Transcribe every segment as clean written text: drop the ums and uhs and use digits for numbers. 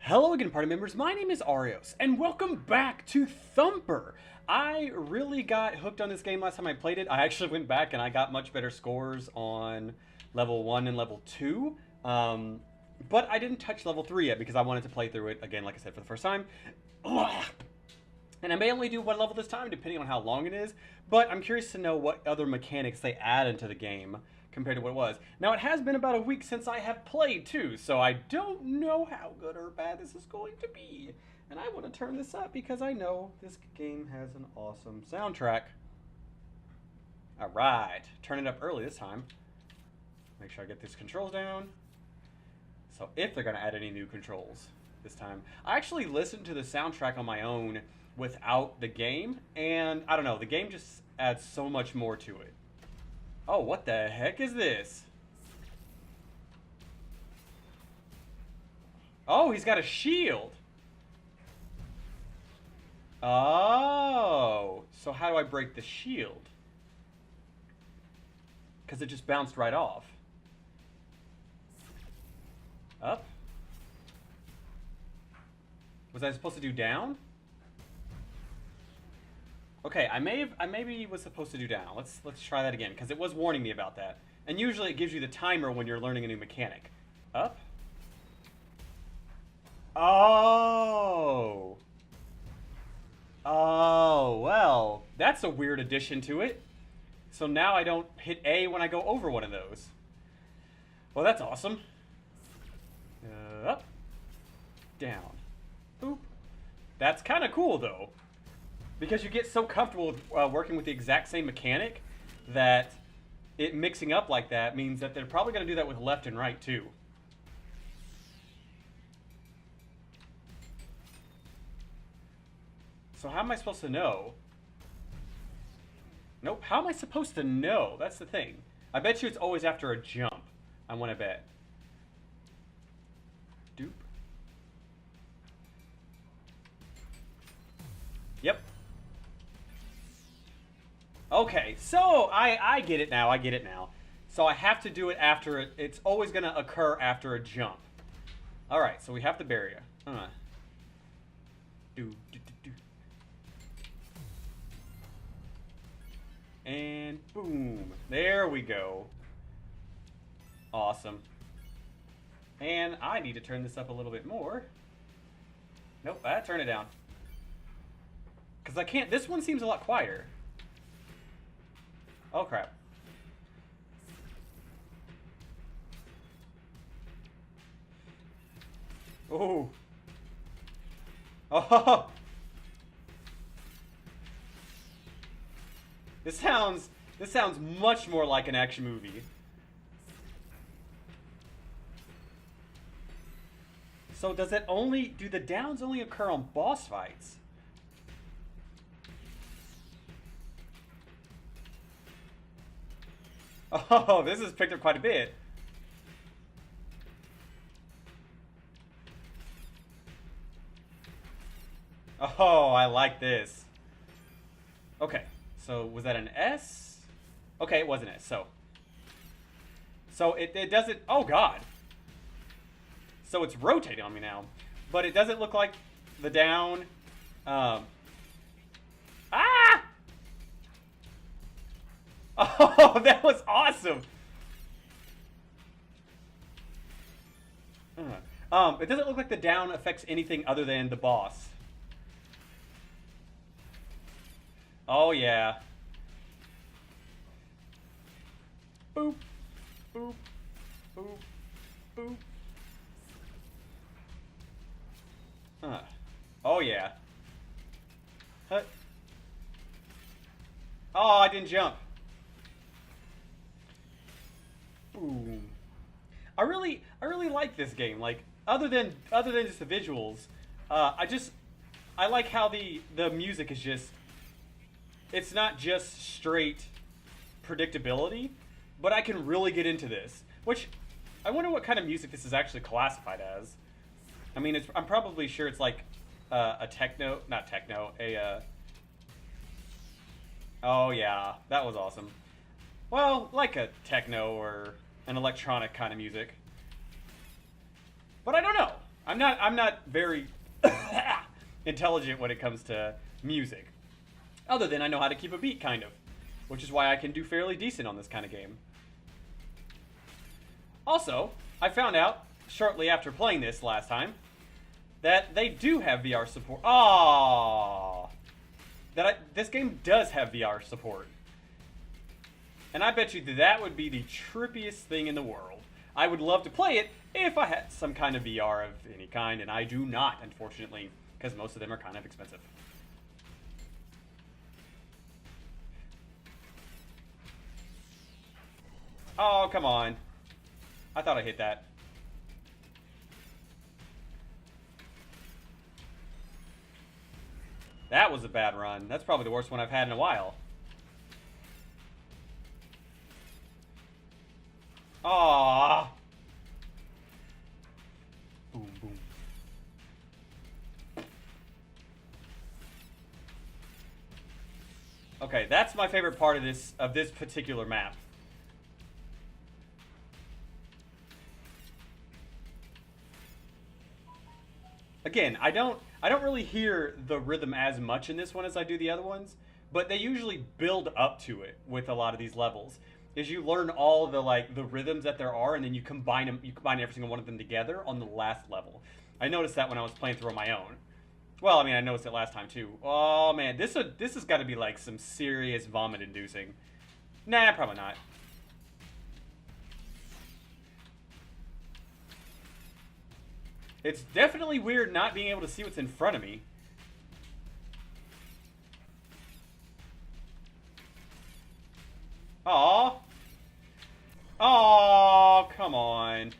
Hello again, party members. My name is Arios, and welcome back to Thumper. I really got hooked on this game last time I played it. I actually went back and I got much better scores on level 1 and level 2. But I didn't touch level 3 yet because I wanted to play through it, again, like I said, for the first time. And I may only do one level this time, depending on how long it is. But I'm curious to know what other mechanics they add into the game compared to what it was. Now, it has been about a week since I have played, too, so I don't know how good or bad this is going to be. And I want to turn this up because I know this game has an awesome soundtrack. Alright, turn it up early this time. Make sure I get these controls down. So if they're going to add any new controls this time. I actually listened to the soundtrack on my own without the game, and I don't know, the game just adds so much more to it. Oh, what the heck is this? Oh, he's got a shield. Oh, so how do I break the shield? Because it just bounced right off. Up? Was I supposed to do down? Okay, I maybe was supposed to do down. Let's try that again, because it was warning me about that. And usually it gives you the timer when you're learning a new mechanic. Up? Oh! Oh, well, that's a weird addition to it. So now I don't hit A when I go over one of those. Well, that's awesome. Up. Down. Boop. That's kind of cool, though. Because you get so comfortable with working with the exact same mechanic that it mixing up like that means that they're probably going to do that with left and right too. So how am I supposed to know? Nope, how am I supposed to know? That's the thing. I bet you it's always after a jump. I want to bet. Doop. Yep. Okay, so I get it now. I get it now. So I have to do it after it. It's always going to occur after a jump. All right, so we have the barrier. Do. And boom. There we go. Awesome. And I need to turn this up a little bit more. Nope, I turn it down. Because I can't. This one seems a lot quieter. Oh, crap. Oh. Oh. This sounds much more like an action movie. So does it only, do the downs only occur on boss fights? Oh, this has picked up quite a bit. Oh, I like this. Okay, so was that an S? Okay, it was an S, so it doesn't, oh god. So it's rotating on me now. But it doesn't look like the down, ah! Oh, that was awesome. It doesn't look like the down affects anything other than the boss. Oh, yeah. Boop, boop, boop, boop. Oh, yeah. Huh. Oh, I didn't jump. Boom. I really like this game. Like, other than just the visuals, I like how the music is just, it's not just straight predictability, but I can really get into this. Which, I wonder what kind of music this is actually classified as. I mean, I'm probably sure it's like a techno, not techno, oh yeah, that was awesome. Well, like a techno or an electronic kind of music. But I don't know. I'm not very intelligent when it comes to music. Other than I know how to keep a beat, kind of. Which is why I can do fairly decent on this kind of game. Also, I found out, shortly after playing this last time, that they do have VR support. Aww! This game does have VR support. And I bet you that would be the trippiest thing in the world. I would love to play it if I had some kind of VR of any kind, and I do not, unfortunately, because most of them are kind of expensive. Oh, come on. I thought I hit that. That was a bad run. That's probably the worst one I've had in a while. Aww. Boom, boom. Okay, that's my favorite part of this particular map. Again, I don't really hear the rhythm as much in this one as I do the other ones, but they usually build up to it with a lot of these levels. Is you learn all the the rhythms that there are, and then you combine them. You combine every single one of them together on the last level. I noticed that when I was playing through on my own. Well, I mean, I noticed it last time too. Oh man, this has got to be like some serious vomit-inducing. Nah, probably not. It's definitely weird not being able to see what's in front of me. Aww. Aww, come on.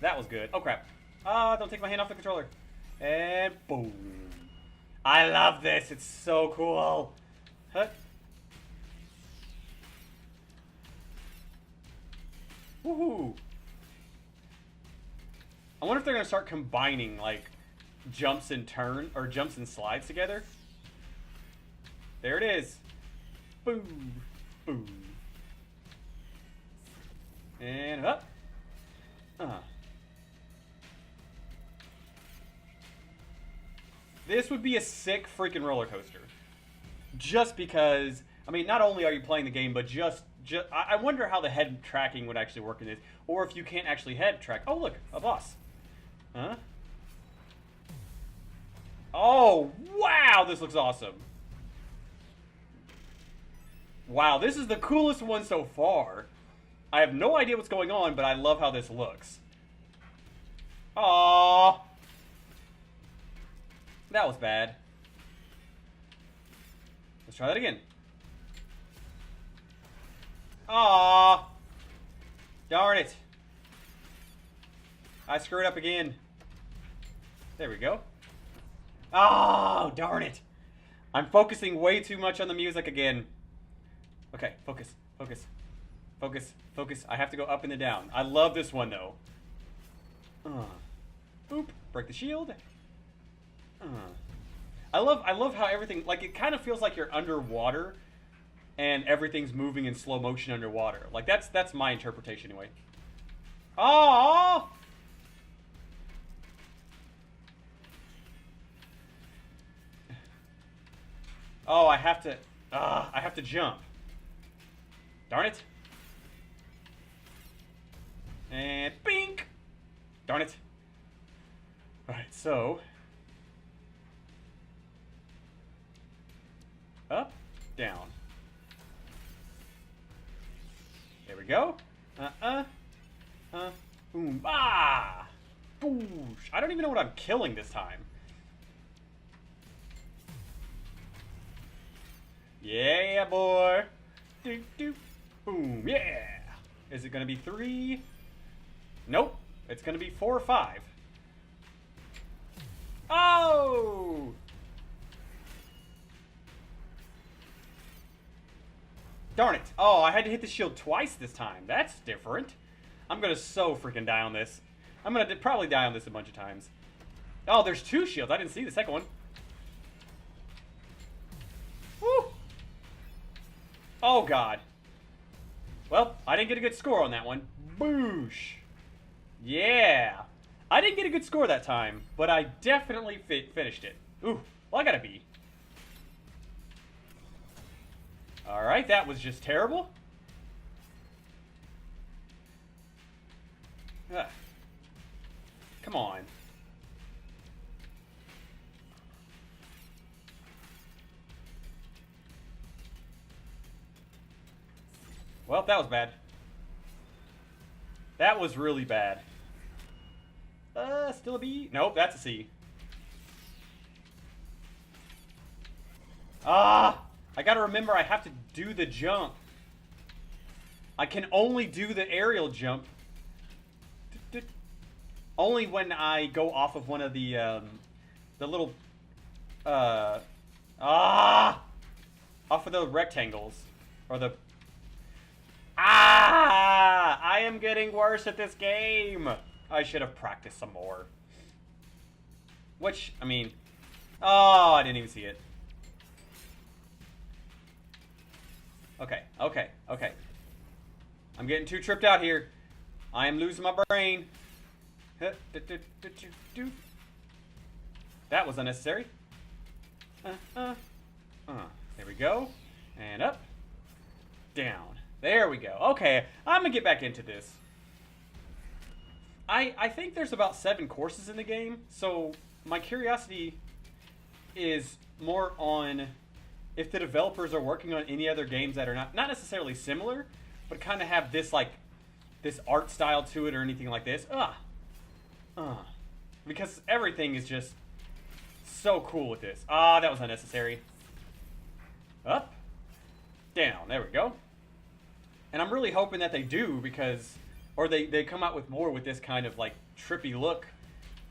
That was good. Oh, crap. Don't take my hand off the controller. And boom. I love this. It's so cool. Huh? Woohoo. I wonder if they're going to start combining, jumps and jumps and slides together. There it is. Boom. Boom. And up. This would be a sick freaking roller coaster. Just because, I mean, not only are you playing the game, but I wonder how the head tracking would actually work in this. Or if you can't actually head track. Oh, look, a boss. Huh? Oh, wow, this looks awesome. Wow, this is the coolest one so far. I have no idea what's going on, but I love how this looks. Aww. That was bad. Let's try that again. Aww. Darn it. I screwed up again. There we go. Oh, darn it. I'm focusing way too much on the music again. Okay, focus, focus, focus, focus. I have to go up and then down. I love this one, though. Boop. Break the shield. I love how everything, it kind of feels like you're underwater and everything's moving in slow motion underwater. That's my interpretation anyway. Oh! Oh, I have to jump. Darn it. And bink! Darn it. Alright, so up, down. There we go. Boom, ah! Boosh. I don't even know what I'm killing this time. Yeah, boy. Doop, doop. Boom, yeah. Is it gonna be 3? Nope. It's gonna be 4 or 5. Oh! Darn it. Oh, I had to hit the shield twice this time. That's different. I'm gonna so freaking die on this. I'm gonna probably die on this a bunch of times. Oh, there's 2 shields. I didn't see the second one. Woo! Oh, God. Well, I didn't get a good score on that one. Boosh. Yeah. I didn't get a good score that time, but I definitely finished it. Ooh, well, I got a B. Alright, that was just terrible. Ugh. Come on. Well, that was bad. That was really bad. Still a B? Nope, that's a C. Ah! I gotta remember I have to do the jump. I can only do the aerial jump. Only when I go off of one of the little, off of the rectangles. Or the... Ah! I am getting worse at this game. I should have practiced some more. Which, I mean... Oh, I didn't even see it. Okay, okay, okay. I'm getting too tripped out here. I am losing my brain. That was unnecessary. There we go. And up. Down. There we go. Okay, I'm gonna get back into this. I think there's about 7 courses in the game, so my curiosity is more on if the developers are working on any other games that are not necessarily similar, but kind of have this like this art style to it or anything like this. Because everything is just so cool with this. That was unnecessary. Up, down. There we go. And I'm really hoping that they do because, or they come out with more with this kind of like trippy look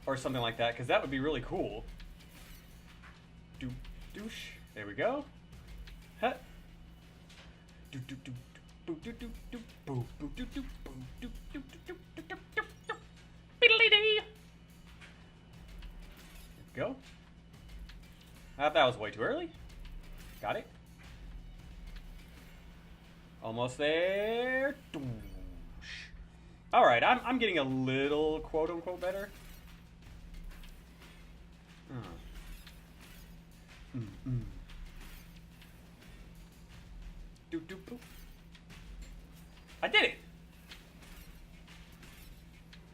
or something like that, because that would be really cool. Douche. There we go. Hut. Go. That was way too early. Got it. Almost there. All right, I'm getting a little quote unquote better. I did it.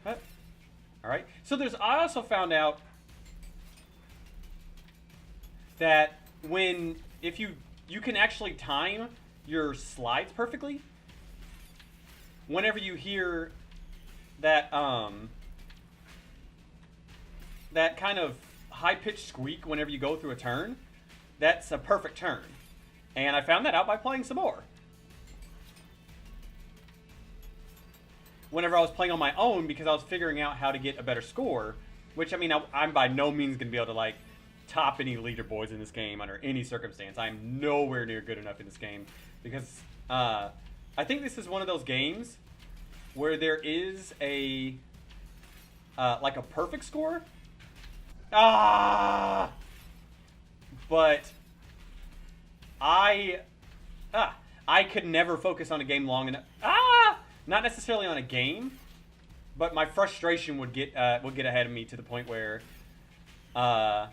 Huh. All right. So I also found out that if you can actually time your slides perfectly. Whenever you hear that that kind of high-pitched squeak whenever you go through a turn, that's a perfect turn. And I found that out by playing some more. Whenever I was playing on my own, because I was figuring out how to get a better score, which, I mean, I'm by no means going to be able to, like, top any leaderboards in this game under any circumstance. I'm nowhere near good enough in this game, because I think this is one of those games where there is a, like a perfect score. But I could never focus on a game long enough. Not necessarily on a game, but my frustration would get ahead of me to the point where I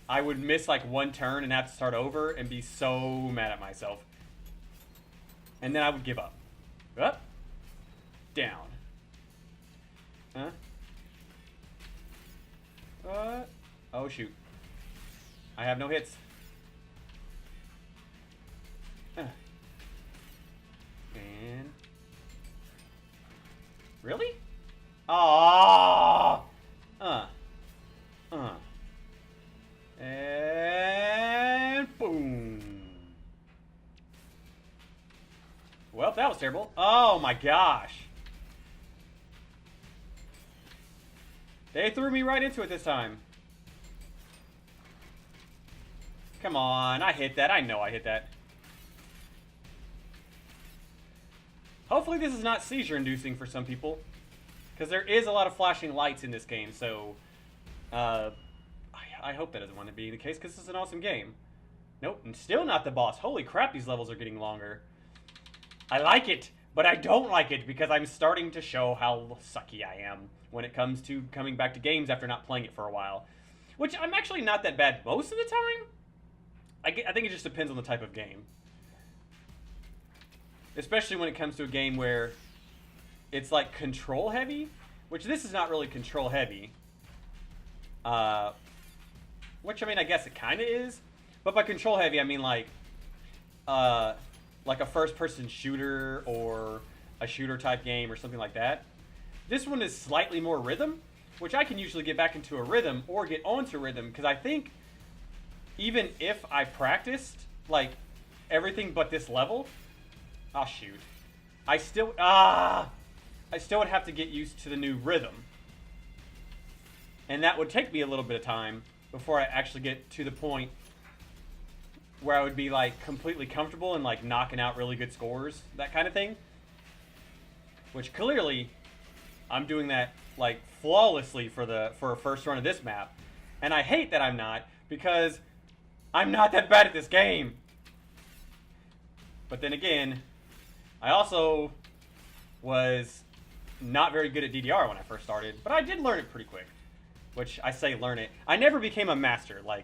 would miss like one turn and have to start over and be so mad at myself. And then I would give up. Up, down. Huh? Oh shoot. I have no hits. And really? Oh. And boom. Well, that was terrible. Oh my gosh. They threw me right into it this time. Come on, I hit that. I know I hit that. Hopefully this is not seizure-inducing for some people, because there is a lot of flashing lights in this game, so I hope that doesn't want to be the case, because this is an awesome game. Nope, and still not the boss. Holy crap, these levels are getting longer. I like it. But I don't like it because I'm starting to show how sucky I am when it comes to coming back to games after not playing it for a while. Which I'm actually not that bad most of the time. I think it just depends on the type of game. Especially when it comes to a game where it's like control heavy, which this is not really control heavy. Which, I mean, I guess it kind of is. But by control heavy, I mean like a first-person shooter or a shooter-type game or something like that. This one is slightly more rhythm, which I can usually get back into a rhythm or get onto rhythm, because I think even if I practiced, like, everything but this level, oh, shoot. I still would have to get used to the new rhythm. And that would take me a little bit of time before I actually get to the point where I would be, like, completely comfortable and, like, knocking out really good scores, that kind of thing. Which, clearly, I'm doing that, like, flawlessly for a first run of this map. And I hate that I'm not, because I'm not that bad at this game. But then again, I also was not very good at DDR when I first started, but I did learn it pretty quick. Which, I say learn it. I never became a master. Like,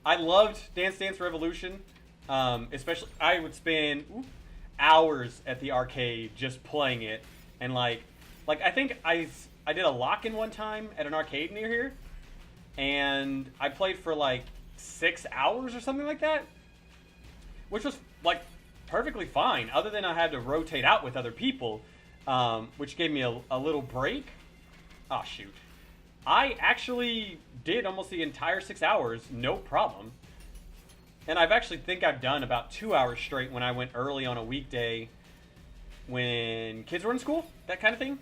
I loved Dance Dance Revolution. Especially, I would spend hours at the arcade just playing it. And, like I think I did a lock-in one time at an arcade near here. And I played for, like, 6 hours or something like that. Which was, like, perfectly fine. Other than I had to rotate out with other people. Which gave me a little break. Oh, shoot. I actually did almost the entire 6 hours, no problem. And I've actually think I've done about 2 hours straight when I went early on a weekday when kids were in school, that kind of thing.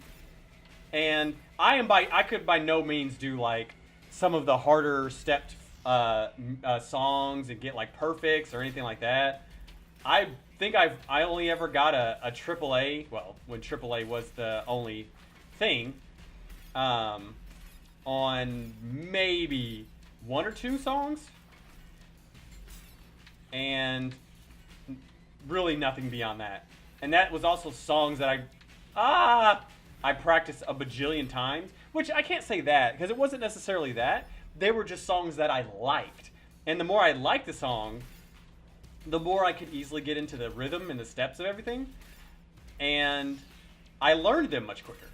And I could by no means do like some of the harder stepped songs and get like perfects or anything like that. I think I only ever got a AAA, well, when AAA was the only thing. On maybe 1 or 2 songs, and really nothing beyond that. And that was also songs that I practiced a bajillion times, which I can't say that, because it wasn't necessarily that. They were just songs that I liked. And the more I liked the song, the more I could easily get into the rhythm and the steps of everything. And I learned them much quicker.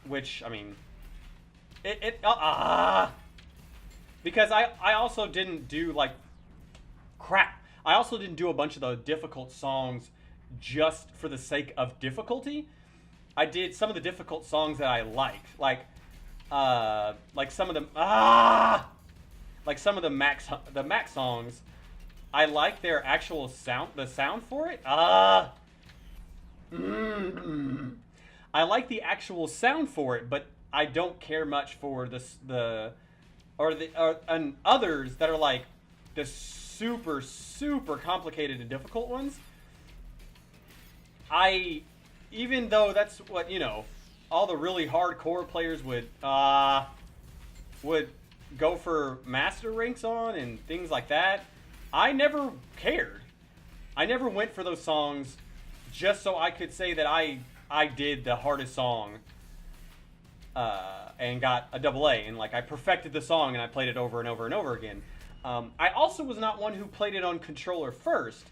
Which, I mean, because I also didn't do like crap. I also didn't do a bunch of the difficult songs just for the sake of difficulty. I did some of the difficult songs that I liked, like some of them, like some of the Mac songs. I like their actual sound, the sound for it. I like the actual sound for it, but I don't care much for and others that are like the super, super complicated and difficult ones. Even though that's what, you know, all the really hardcore players would go for master ranks on and things like that, I never cared. I never went for those songs just so I could say that I did the hardest song and got a AA, and like I perfected the song and I played it over and over and over again. I also was not one who played it on controller first,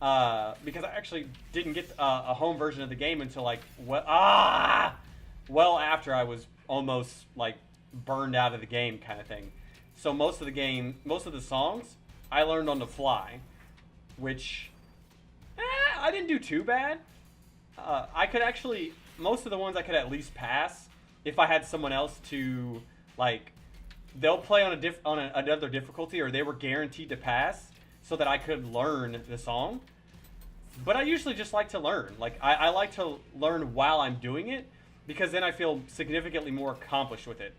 because I actually didn't get a home version of the game until like well after I was almost like burned out of the game, kind of thing. So most of the songs I learned on the fly, which I didn't do too bad. I could actually, most of the ones I could at least pass if I had someone else to, like, they'll play on another difficulty, or they were guaranteed to pass so that I could learn the song. But I usually just like to learn. Like, I like to learn while I'm doing it, because then I feel significantly more accomplished with it.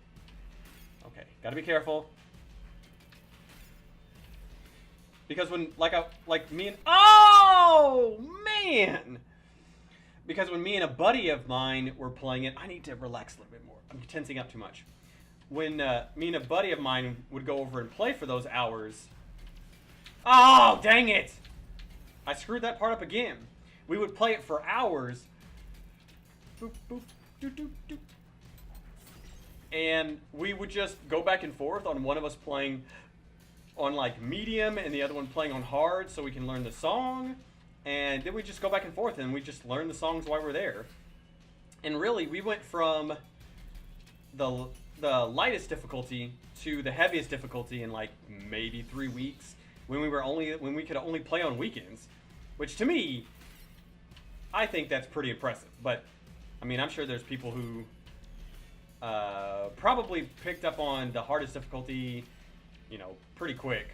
Okay, gotta be careful. Because when, oh, man! Because when me and a buddy of mine were playing it, I need to relax a little bit more. I'm tensing up too much. When me and a buddy of mine would go over and play for those hours, oh, dang it! I screwed that part up again. we would play it for hours. Boop, boop, doo, doo, doo. And we would just go back and forth on one of us playing on like medium and the other one playing on hard so we can learn the song. And then we just go back and forth and we just learn the songs while we're there. And really, we went from the lightest difficulty to the heaviest difficulty in like maybe 3 weeks when we could only play on weekends, which to me, I think that's pretty impressive. But I mean, I'm sure there's people who probably picked up on the hardest difficulty, you know, pretty quick.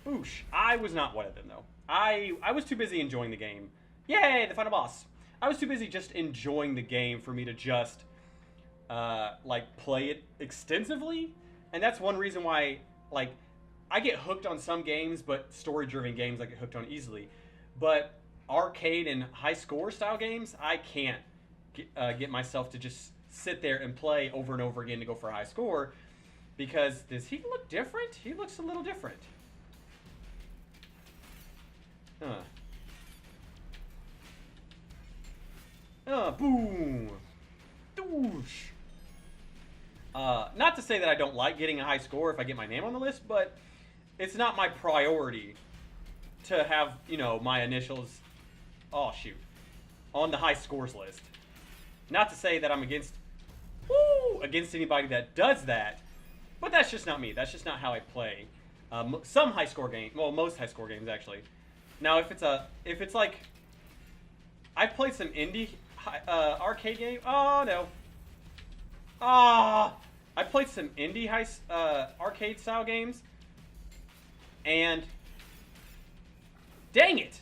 Boosh. I was not one of them, though. I was too busy enjoying the game. Yay, the final boss. I was too busy just enjoying the game for me to just, like, play it extensively. And that's one reason why, like, I get hooked on some games, but story-driven games I get hooked on easily. But arcade and high-score style games, I can't get myself to just sit there and play over and over again to go for a high score, because does he look different? He looks a little different. Boom. Doosh. Not to say that I don't like getting a high score if I get my name on the list, but it's not my priority to have, you know, my initials, oh shoot, on the high scores list. Not to say that I'm against anybody that does that, but that's just not me. That's just not how I play. Some high score games, well, most high score games actually. Now, if it's like, I've played some indie arcade game. Oh no. I played some indie arcade style games, and dang it,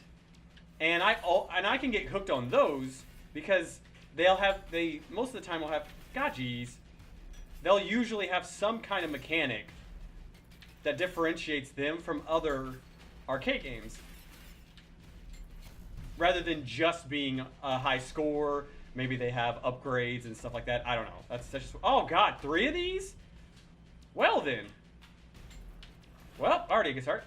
and I can get hooked on those because they most of the time will have, god geez, they'll usually have some kind of mechanic that differentiates them from other arcade games, rather than just being a high score. Maybe they have upgrades and stuff like that. I don't know. That's just, oh god, 3 of these? Well then. Well, already a good start.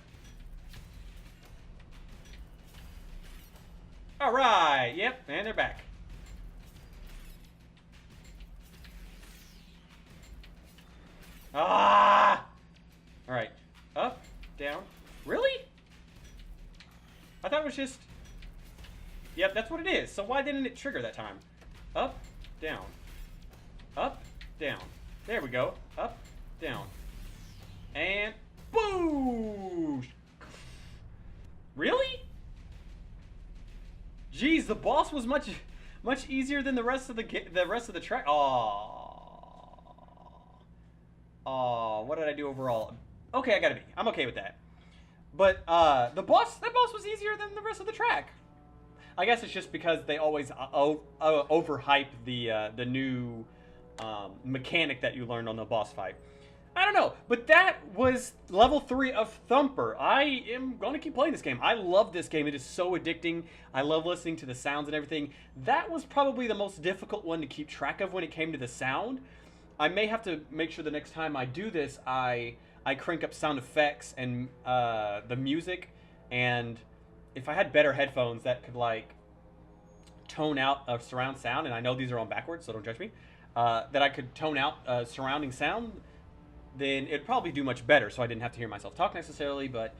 Alright, yep, and they're back. Alright, up, down. Really? I thought it was just, yep, that's what it is. So why didn't it trigger that time? Up, down. Up, down. There we go. Up, down. And boosh! Really? Jeez, the boss was much easier than the rest of the track. Oh, what did I do overall? Okay, I got a B. I'm okay with that. But that boss was easier than the rest of the track. I guess it's just because they always overhype the new mechanic that you learned on the boss fight. I don't know, but that was level 3 of Thumper. I am going to keep playing this game. I love this game. It is so addicting. I love listening to the sounds and everything. That was probably the most difficult one to keep track of when it came to the sound. I may have to make sure the next time I do this, I crank up sound effects and the music, and if I had better headphones that could like tone out a surround sound, and I know these are on backwards, so don't judge me, that I could tone out surrounding sound, then it'd probably do much better, so I didn't have to hear myself talk necessarily, but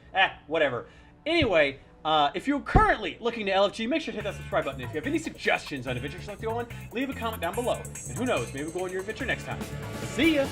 whatever. Anyway, if you're currently looking to LFG, make sure to hit that subscribe button. If you have any suggestions on adventures like the old one, leave a comment down below. And who knows, maybe we'll go on your adventure next time. See ya!